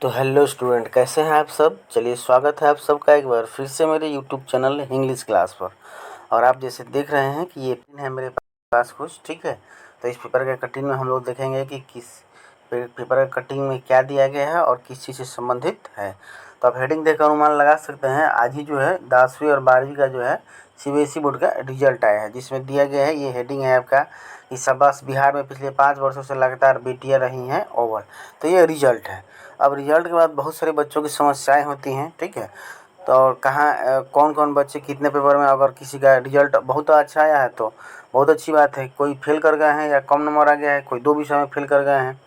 तो hello student, कैसे हैं आप सब। चलिए, स्वागत है आप सबका एक बार फिर से मेरे यूट्यूब चैनल इंग्लिश क्लास पर। और आप जैसे देख रहे हैं कि ये पेन है मेरे पास कुछ, ठीक है। तो इस पेपर के कटिंग में हम लोग देखेंगे कि किस पेपर के कटिंग में क्या दिया गया है और किस चीज़ से संबंधित है। तो आप हेडिंग देखकर अनुमान लगा सकते हैं। आज ही जो है 10वीं और 12वीं का जो है सीबीएसई बोर्ड का रिजल्ट आया है, जिसमें दिया गया है ये हेडिंग है आपका कि शाबाश, बिहार में पिछले 5 वर्षों से लगातार बेटियां रही हैं ओवर। तो ये रिजल्ट है। अब रिजल्ट के बाद बहुत सारे बच्चों की समस्याएं होती हैं, ठीक है। तो कहाँ कौन कौन बच्चे कितने पेपर में, अगर किसी का रिजल्ट बहुत अच्छा आया है तो बहुत अच्छी बात है। कोई फेल कर गए हैं या कम नंबर आ गया है, कोई 2 विषय में फेल कर गए हैं,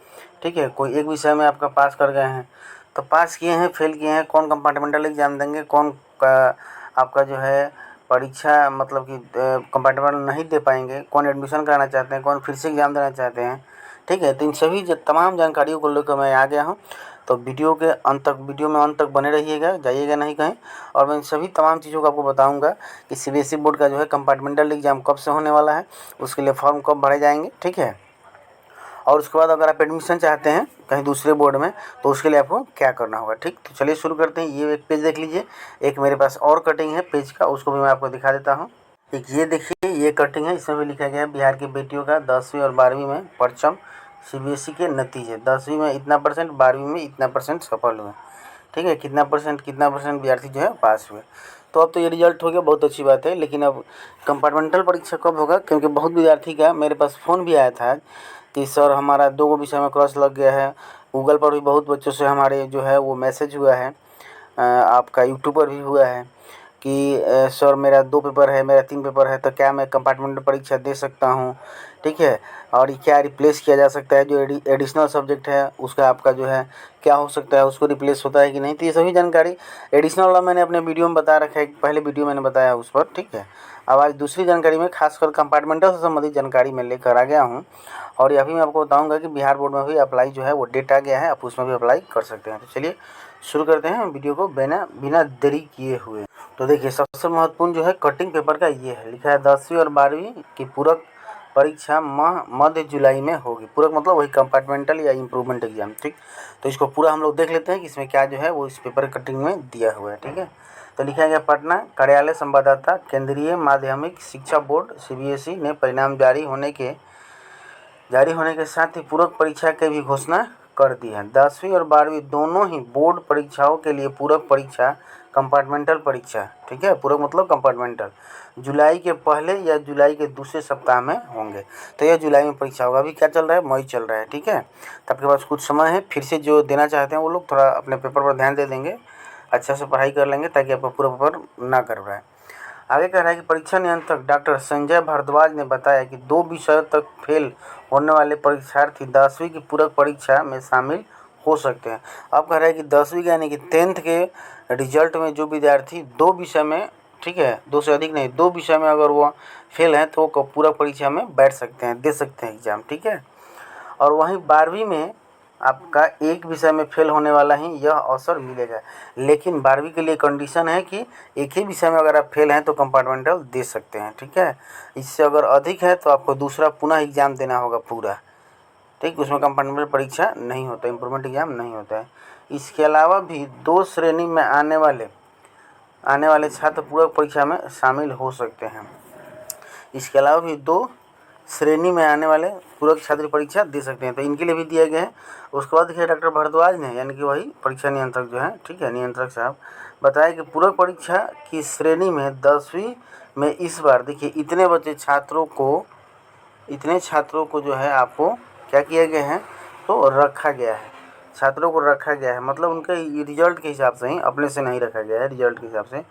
ठीक है। कोई एक विषय में आपका पास कर गए हैं। तो पास किए हैं, फेल किए हैं, कौन कंपार्टमेंटल एग्ज़ाम देंगे, कौन आपका जो है परीक्षा मतलब कि कंपार्टमेंटल नहीं दे पाएंगे, कौन एडमिशन कराना चाहते हैं, कौन फिर से एग्ज़ाम देना चाहते हैं, ठीक है। तो इन सभी तमाम जानकारियों को लेकर मैं आ गया हूँ। तो वीडियो में अंत तक बने रहिएगा, जाइएगा नहीं कहीं। और मैं इन सभी तमाम चीज़ों को आपको बताऊंगा कि सीबीएसई बोर्ड का जो है कंपार्टमेंटल एग्ज़ाम कब से होने वाला है, उसके लिए फॉर्म कब भरे जाएंगे, ठीक है। और उसके बाद अगर आप एडमिशन चाहते हैं कहीं दूसरे बोर्ड में तो उसके लिए आपको क्या करना होगा, ठीक। तो चलिए शुरू करते हैं। ये एक पेज देख लीजिए, एक मेरे पास और कटिंग है पेज का, उसको भी मैं आपको दिखा देता हूँ। एक ये देखिए, ये कटिंग है, इसमें भी लिखा गया है बिहार की बेटियों का 10वीं और 12वीं में परचम सीबीएसई के नतीजे। 10वीं में इतना परसेंट, 12वीं में इतना परसेंट सफल हुए, ठीक है। कितना परसेंट विद्यार्थी जो है पास हुए। तो अब तो ये रिजल्ट हो गया, बहुत अच्छी बात है। लेकिन अब कंपार्टमेंटल परीक्षा कब होगा, क्योंकि बहुत विद्यार्थी का मेरे पास फ़ोन भी आया था कि सर हमारा 2 विषय में क्रॉस लग गया है। गूगल पर भी बहुत बच्चों से हमारे जो है वो मैसेज हुआ है, आपका यूट्यूब पर भी हुआ है कि सर मेरा 2 पेपर है, मेरा 3 पेपर है, तो क्या मैं कंपार्टमेंटल परीक्षा दे सकता हूँ, ठीक है। और ये क्या रिप्लेस किया जा सकता है, जो एडिशनल सब्जेक्ट है उसका आपका जो है क्या हो सकता है, उसको रिप्लेस होता है कि नहीं। तो ये सभी जानकारी एडिशनल वाला मैंने अपने वीडियो में बता रखा है, पहले वीडियो मैंने बताया उस पर, ठीक है। अब आज दूसरी जानकारी में खासकर कंपार्टमेंटल से संबंधित जानकारी मैं लेकर आ गया हूँ। और अभी मैं आपको बताऊंगा कि बिहार बोर्ड में भी अप्लाई जो है वो डेट आ गया है, आप उसमें भी अप्लाई कर सकते हैं। तो चलिए शुरू करते हैं वीडियो को बिना बिना देरी किए हुए। तो देखिए, सबसे महत्वपूर्ण जो है कटिंग पेपर का ये है, लिखा है 10वीं और 12वीं की पूरक परीक्षा माह मध्य जुलाई में होगी। पूरक मतलब वही कंपार्टमेंटल या इम्प्रूवमेंट एग्जाम, ठीक। तो इसको पूरा हम लोग देख लेते हैं कि इसमें क्या जो है वो इस पेपर कटिंग में दिया हुआ है, ठीक है। तो लिखा गया, पटना कार्यालय संवाददाता, केंद्रीय माध्यमिक शिक्षा बोर्ड सीबीएसई ने परिणाम जारी होने के साथ ही पूरक परीक्षा की भी घोषणा कर दी है। 10वीं और 12वीं दोनों ही बोर्ड परीक्षाओं के लिए पूरक परीक्षा कंपार्टमेंटल परीक्षा, ठीक है, पूरक मतलब कंपार्टमेंटल, जुलाई के पहले या जुलाई के दूसरे सप्ताह में होंगे। तो यह जुलाई में परीक्षा होगा। अभी क्या चल रहा है, मई चल रहा है, ठीक है। तो आपके पास कुछ समय है, फिर से जो देना चाहते हैं वो लोग थोड़ा अपने पेपर पर ध्यान दे देंगे, अच्छा से पढ़ाई कर लेंगे ताकि आपका पूरा पेपर ना कर पाए। आगे कह रहा है कि परीक्षा नियंत्रक डॉक्टर संजय भारद्वाज ने बताया कि 2 विषयों तक फेल होने वाले परीक्षार्थी 10वीं की पूरक परीक्षा में शामिल हो सकते हैं। अब कह रहा है कि 10वीं यानी कि 10th के रिजल्ट में जो विद्यार्थी 2 विषय में, ठीक है, 2 से अधिक नहीं, 2 विषय में अगर वो फेल हैं तो वो पूरक परीक्षा में बैठ सकते हैं, दे सकते हैं एग्ज़ाम, ठीक है। और वहीं 12वीं में आपका एक विषय में फेल होने वाला ही यह अवसर मिलेगा। लेकिन 12वीं के लिए कंडीशन है कि एक ही विषय में अगर आप फेल हैं तो कंपार्टमेंटल दे सकते हैं, ठीक है। इससे अगर अधिक है तो आपको दूसरा पुनः एग्ज़ाम देना होगा पूरा, ठीक। उसमें कंपार्टमेंटल परीक्षा नहीं होता, इम्प्रूवमेंट एग्ज़ाम नहीं होता है। इसके अलावा भी 2 श्रेणी में आने वाले छात्र पूरक परीक्षा में शामिल हो सकते हैं। इसके अलावा भी 2 श्रेणी में आने वाले पूरक छात्र परीक्षा दे सकते हैं, तो इनके लिए भी दिया गया है। उसके बाद देखिए, डॉक्टर भारद्वाज ने, यानी कि वही परीक्षा नियंत्रक जो है, ठीक है, नियंत्रक साहब, बताया कि पूरक परीक्षा की श्रेणी में 10वीं में इस बार देखिए इतने छात्रों को जो है आपको क्या किया गया है, तो रखा गया है, छात्रों को रखा गया है। मतलब उनके रिजल्ट के हिसाब से ही, अपने से नहीं रखा गया है, रिजल्ट के हिसाब से।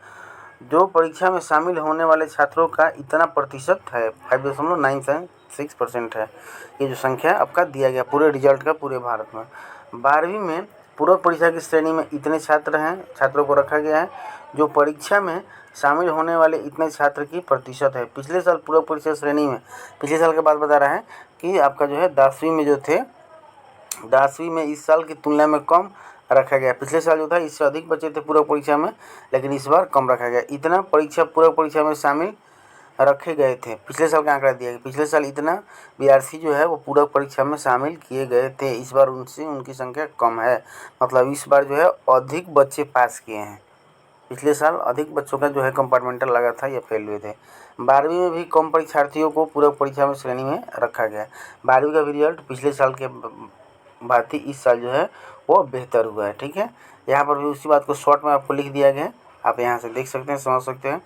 जो परीक्षा में शामिल होने वाले छात्रों का इतना प्रतिशत है, 5.976% है, ये जो संख्या आपका दिया गया पूरे रिजल्ट का पूरे भारत में। 12वीं में पूरक परीक्षा की श्रेणी में इतने छात्रों को रखा गया है, जो परीक्षा में शामिल होने वाले इतने छात्र की प्रतिशत है। पिछले साल पूरक परीक्षा श्रेणी में, पिछले साल के बाद बता रहा है कि आपका जो है 10वीं में जो थे, 10वीं में इस साल की तुलना में कम रखा गया। पिछले साल जो था इससे अधिक बच्चे थे पूरक परीक्षा में, लेकिन इस बार कम रखा गया। इतना परीक्षा पूरक परीक्षा में शामिल रखे गए थे। पिछले साल का आंकड़ा दिया गया, पिछले साल इतना विद्यार्थी जो है वो पूरक परीक्षा में शामिल किए गए थे। इस बार उनसे उनकी संख्या कम है, मतलब इस बार जो है अधिक बच्चे पास किए हैं। पिछले साल अधिक बच्चों का जो है कंपार्टमेंटल लगा था या फेल हुए थे। 12वीं में भी कम परीक्षार्थियों को पूरक परीक्षा में श्रेणी में रखा गया। 12वीं का भी रिजल्ट पिछले साल के भांति इस साल जो है वो बेहतर हुआ है। ठीक है, यहाँ पर भी उसी बात को शॉर्ट में आपको लिख दिया गया है, आप यहाँ से देख सकते हैं, समझ सकते हैं।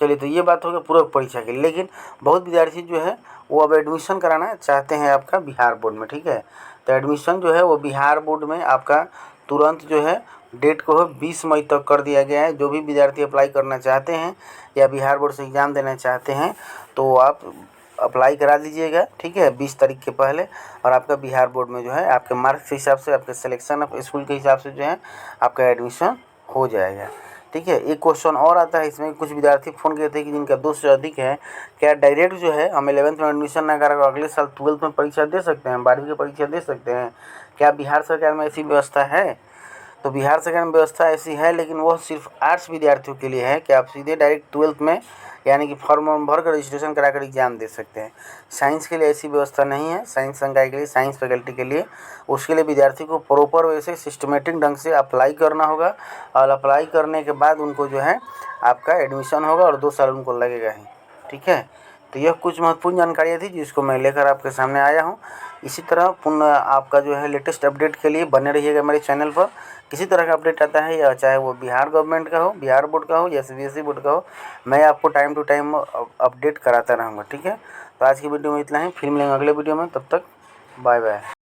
चलिए, तो ये बात हो गई पूरक परीक्षा की। लेकिन बहुत विद्यार्थी जो है वो अब एडमिशन कराना चाहते हैं आपका बिहार बोर्ड में। ठीक है, तो एडमिशन जो है वो बिहार बोर्ड में आपका तुरंत जो है डेट को 20 मई तक कर दिया गया है। जो भी विद्यार्थी अप्लाई करना चाहते हैं या बिहार बोर्ड से एग्ज़ाम देना चाहते हैं तो आप अप्लाई करा दीजिएगा। ठीक है, 20 तारीख के पहले, और आपका बिहार बोर्ड में जो है आपके मार्क्स के हिसाब से, आपके सिलेक्शन ऑफ स्कूल के हिसाब से जो है आपका एडमिशन हो जाएगा। ठीक है, एक क्वेश्चन और आता है इसमें, कुछ विद्यार्थी फ़ोन किए थे कि जिनका 2 से अधिक है, क्या डायरेक्ट जो है हम 11th में एडमिशन ना करा अगले साल 12th में परीक्षा दे सकते हैं, 12वीं की परीक्षा दे सकते हैं? क्या बिहार सरकार में ऐसी व्यवस्था है? तो बिहार सरकार में व्यवस्था ऐसी है, लेकिन वह सिर्फ आर्ट्स विद्यार्थियों के लिए है कि आप सीधे डायरेक्ट 12th में यानी कि फॉर्म भर कर रजिस्ट्रेशन करा कर एग्जाम दे सकते हैं। साइंस के लिए ऐसी व्यवस्था नहीं है। साइंस संकाय के लिए, साइंस फैकल्टी के लिए, उसके लिए विद्यार्थी को प्रॉपर वे से सिस्टमेटिक ढंग से अप्लाई करना होगा, और अप्लाई करने के बाद उनको जो है आपका एडमिशन होगा और 2 साल उनको लगेगा ही। ठीक है, तो यह कुछ महत्वपूर्ण जानकारियाँ थी जिसको मैं लेकर आपके सामने आया हूँ। इसी तरह पुनः आपका जो है लेटेस्ट अपडेट के लिए बने रहिएगा मेरे चैनल पर। किसी तरह का अपडेट आता है, या चाहे वो बिहार गवर्नमेंट का हो, बिहार बोर्ड का हो या सीबीएसई बोर्ड का हो, मैं आपको टाइम टू टाइम अपडेट कराता रहूँगा। ठीक है, तो आज की वीडियो में इतना ही, फिर मिलेंगे अगले वीडियो में, तब तक बाय बाय।